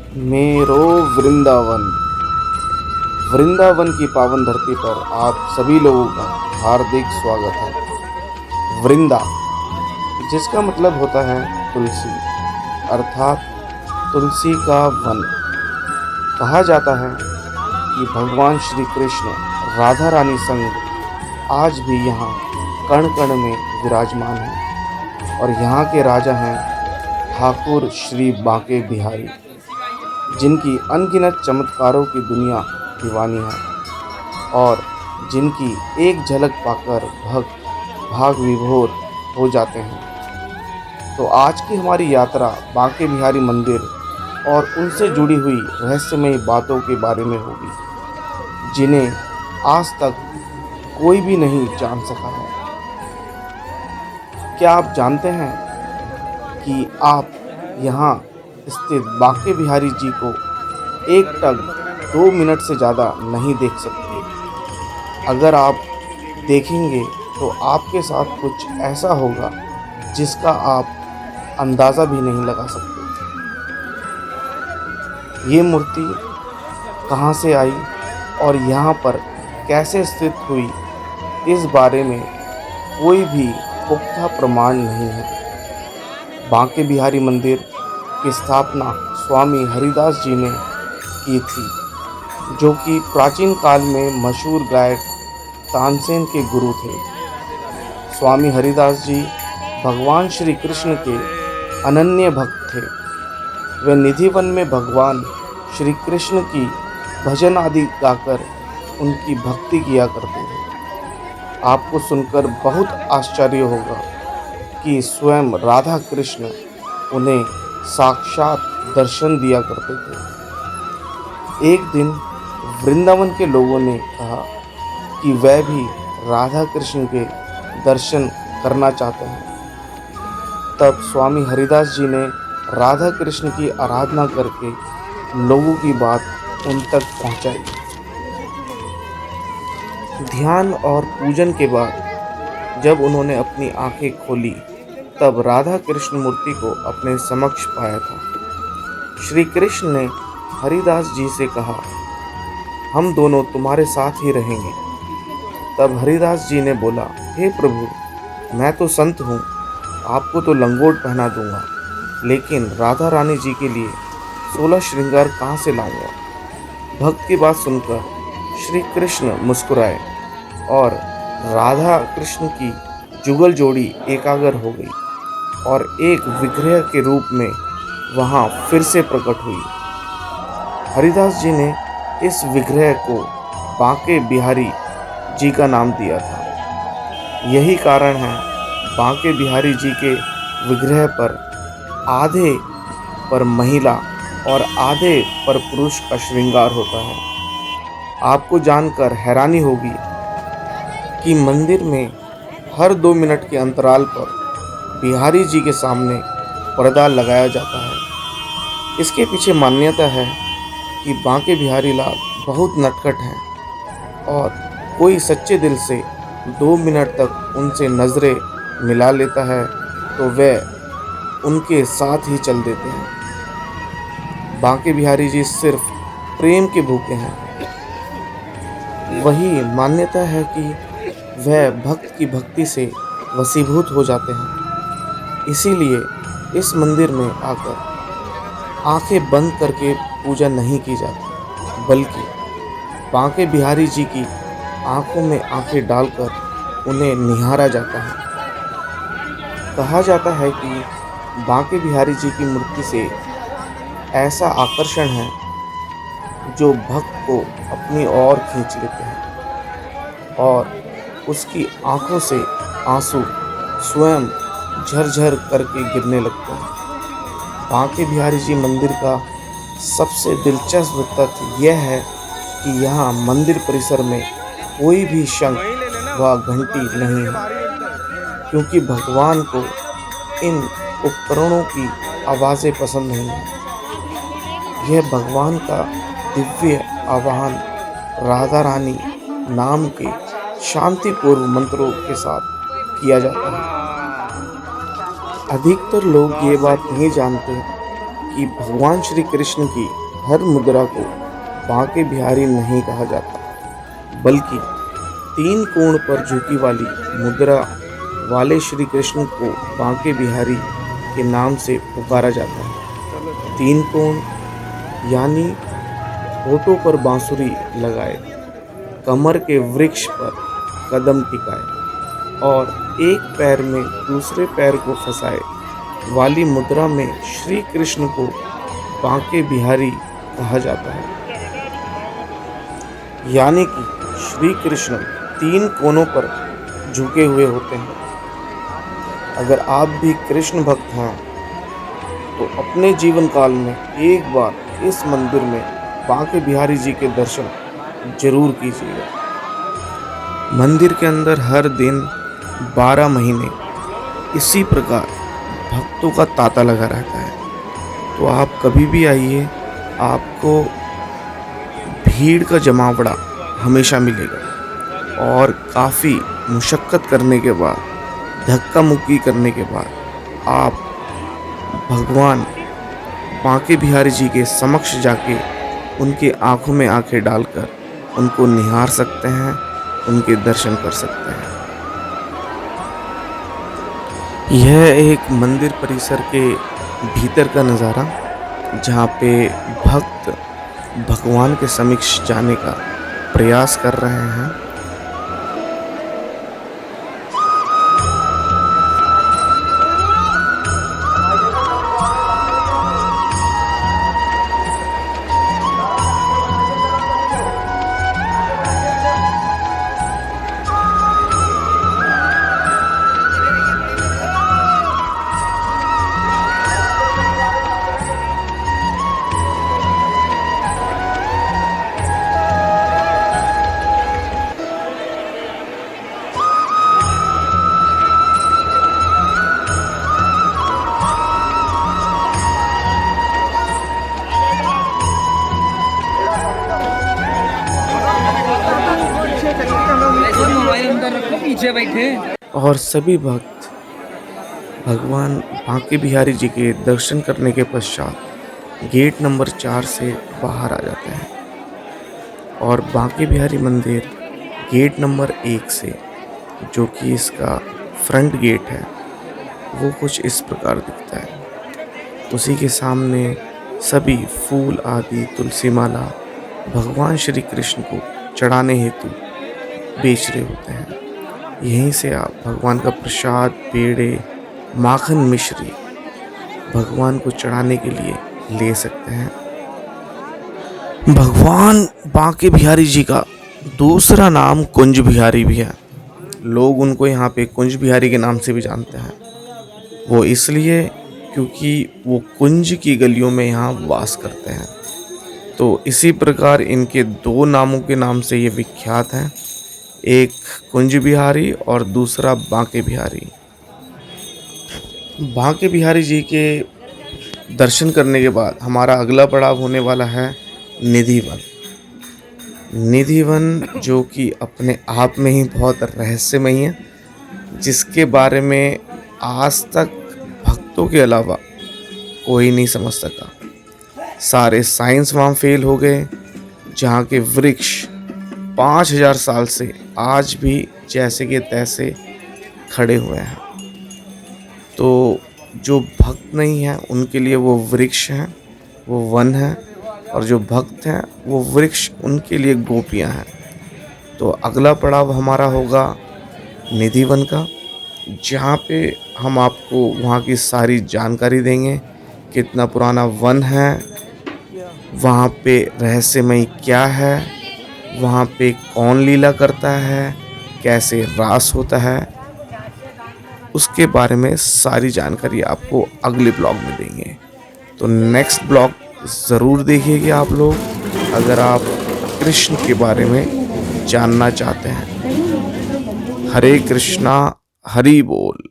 मेरो वृंदावन वृंदावन की पावन धरती पर आप सभी लोगों का हार्दिक स्वागत है। वृंदा, जिसका मतलब होता है तुलसी, अर्थात तुलसी का वन। कहा जाता है कि भगवान श्री कृष्ण राधा रानी संग आज भी यहाँ कण कण में विराजमान हैं और यहाँ के राजा हैं ठाकुर श्री बांके बिहारी, जिनकी अनगिनत चमत्कारों की दुनिया दीवानी है और जिनकी एक झलक पाकर भक्त भाग विभोर हो जाते हैं। तो आज की हमारी यात्रा बांके बिहारी मंदिर और उनसे जुड़ी हुई रहस्यमय बातों के बारे में होगी, जिन्हें आज तक कोई भी नहीं जान सका है। क्या आप जानते हैं कि आप यहाँ स्थित बांके बिहारी जी को एक टक 2 मिनट से ज़्यादा नहीं देख सकते। अगर आप देखेंगे तो आपके साथ कुछ ऐसा होगा जिसका आप अंदाज़ा भी नहीं लगा सकते। ये मूर्ति कहाँ से आई और यहाँ पर कैसे स्थित हुई, इस बारे में कोई भी पुख्ता प्रमाण नहीं है। बांके बिहारी मंदिर की स्थापना स्वामी हरिदास जी ने की थी, जो कि प्राचीन काल में मशहूर गायक तानसेन के गुरु थे। स्वामी हरिदास जी भगवान श्री कृष्ण के अनन्य भक्त थे। वे निधिवन में भगवान श्री कृष्ण की भजन आदि गाकर उनकी भक्ति किया करते थे। आपको सुनकर बहुत आश्चर्य होगा कि स्वयं राधा कृष्ण उन्हें साक्षात दर्शन दिया करते थे। एक दिन वृंदावन के लोगों ने कहा कि वह भी राधा कृष्ण के दर्शन करना चाहते हैं। तब स्वामी हरिदास जी ने राधा कृष्ण की आराधना करके लोगों की बात उन तक पहुंचाई। ध्यान और पूजन के बाद जब उन्होंने अपनी आंखें खोली, तब राधा कृष्ण मूर्ति को अपने समक्ष पाया था। श्री कृष्ण ने हरिदास जी से कहा, हम दोनों तुम्हारे साथ ही रहेंगे। तब हरिदास जी ने बोला, हे प्रभु, मैं तो संत हूँ, आपको तो लंगोट पहना दूंगा, लेकिन राधा रानी जी के लिए 16 श्रृंगार कहाँ से लाऊंगा। भक्त की बात सुनकर श्री कृष्ण मुस्कुराए और राधा कृष्ण की जुगल जोड़ी एकाग्र हो गई और एक विग्रह के रूप में वहाँ फिर से प्रकट हुई। हरिदास जी ने इस विग्रह को बांके बिहारी जी का नाम दिया था। यही कारण है बांके बिहारी जी के विग्रह पर आधे पर महिला और आधे पर पुरुष का श्रृंगार होता है। आपको जानकर हैरानी होगी कि मंदिर में हर 2 मिनट के अंतराल पर बिहारी जी के सामने पर्दा लगाया जाता है। इसके पीछे मान्यता है कि बांके बिहारी लाल बहुत नटखट हैं और कोई सच्चे दिल से 2 मिनट तक उनसे नज़रें मिला लेता है तो वह उनके साथ ही चल देते हैं। बांके बिहारी जी सिर्फ प्रेम के भूखे हैं। वही मान्यता है कि वह भक्त की भक्ति से वशीभूत हो जाते हैं। इसीलिए इस मंदिर में आकर आंखें बंद करके पूजा नहीं की जाती, बल्कि बांके बिहारी जी की आंखों में आंखें डालकर उन्हें निहारा जाता है। कहा जाता है कि बांके बिहारी जी की मूर्ति से ऐसा आकर्षण है जो भक्त को अपनी ओर खींच लेते हैं और उसकी आंखों से आंसू स्वयं झरझर करके गिरने लगते हैं। बांके बिहारी जी मंदिर का सबसे दिलचस्प तथ्य यह है कि यहाँ मंदिर परिसर में कोई भी शंख व घंटी नहीं है, क्योंकि भगवान को इन उपकरणों की आवाज़ें पसंद नहीं हैं। यह भगवान का दिव्य आवाहन राधा रानी नाम के शांतिपूर्व मंत्रों के साथ किया जाता है। अधिकतर लोग ये बात नहीं जानते कि भगवान श्री कृष्ण की हर मुद्रा को बांके बिहारी नहीं कहा जाता, बल्कि 3 कोण पर झुकी वाली मुद्रा वाले श्री कृष्ण को बांके बिहारी के नाम से पुकारा जाता है। 3 कोण यानी होठों पर बांसुरी लगाए, कमर के वृक्ष पर कदम टिकाए और एक पैर में दूसरे पैर को फंसाए वाली मुद्रा में श्री कृष्ण को बांके बिहारी कहा जाता है। यानी कि श्री कृष्ण 3 कोनों पर झुके हुए होते हैं। अगर आप भी कृष्ण भक्त हैं तो अपने जीवन काल में एक बार इस मंदिर में बांके बिहारी जी के दर्शन जरूर कीजिएगा। मंदिर के अंदर हर दिन 12 महीने इसी प्रकार भक्तों का तांता लगा रहता है, तो आप कभी भी आइए, आपको भीड़ का जमावड़ा हमेशा मिलेगा और काफ़ी मुशक्क़त करने के बाद, धक्का मुक्की करने के बाद आप भगवान बांके बिहारी जी के समक्ष जाके उनकी आंखों में आंखें डालकर उनको निहार सकते हैं, उनके दर्शन कर सकते हैं। यह एक मंदिर परिसर के भीतर का नज़ारा, जहाँ पे भक्त भगवान के समक्ष जाने का प्रयास कर रहे हैं। पीछे बैठे और सभी भक्त भगवान बांके बिहारी जी के दर्शन करने के पश्चात गेट नंबर 4 से बाहर आ जाते हैं और बांके बिहारी मंदिर गेट नंबर 1 से, जो कि इसका फ्रंट गेट है, वो कुछ इस प्रकार दिखता है। उसी के सामने सभी फूल आदि तुलसी माला भगवान श्री कृष्ण को चढ़ाने हेतु बेच रहे होते हैं। यहीं से आप भगवान का प्रसाद, पेड़े, माखन, मिश्री भगवान को चढ़ाने के लिए ले सकते हैं। भगवान बांके बिहारी जी का दूसरा नाम कुंज बिहारी भी है। लोग उनको यहाँ पे कुंज बिहारी के नाम से भी जानते हैं। वो इसलिए क्योंकि वो कुंज की गलियों में यहाँ वास करते हैं। तो इसी प्रकार इनके 2 नामों के नाम से ये विख्यात हैं, एक कुंज बिहारी और दूसरा बांके बिहारी। बांके बिहारी जी के दर्शन करने के बाद हमारा अगला पड़ाव होने वाला है निधिवन। निधिवन जो कि अपने आप में ही बहुत रहस्यमयी है, जिसके बारे में आज तक भक्तों के अलावा कोई नहीं समझ सका। सारे साइंस वहाँ फेल हो गए। जहाँ के वृक्ष 5000 साल से आज भी जैसे के तैसे खड़े हुए हैं। तो जो भक्त नहीं हैं उनके लिए वो वृक्ष हैं, वो वन है, और जो भक्त हैं वो वृक्ष उनके लिए गोपियां हैं। तो अगला पड़ाव हमारा होगा निधिवन का, जहाँ पे हम आपको वहाँ की सारी जानकारी देंगे। कितना पुराना वन है, वहाँ पे रहस्यमय क्या है, वहाँ पे कौन लीला करता है, कैसे रास होता है, उसके बारे में सारी जानकारी आपको अगले ब्लॉग में देंगे। तो नेक्स्ट ब्लॉग ज़रूर देखिएगा आप लोग, अगर आप कृष्ण के बारे में जानना चाहते हैं। हरे कृष्णा, हरि बोल।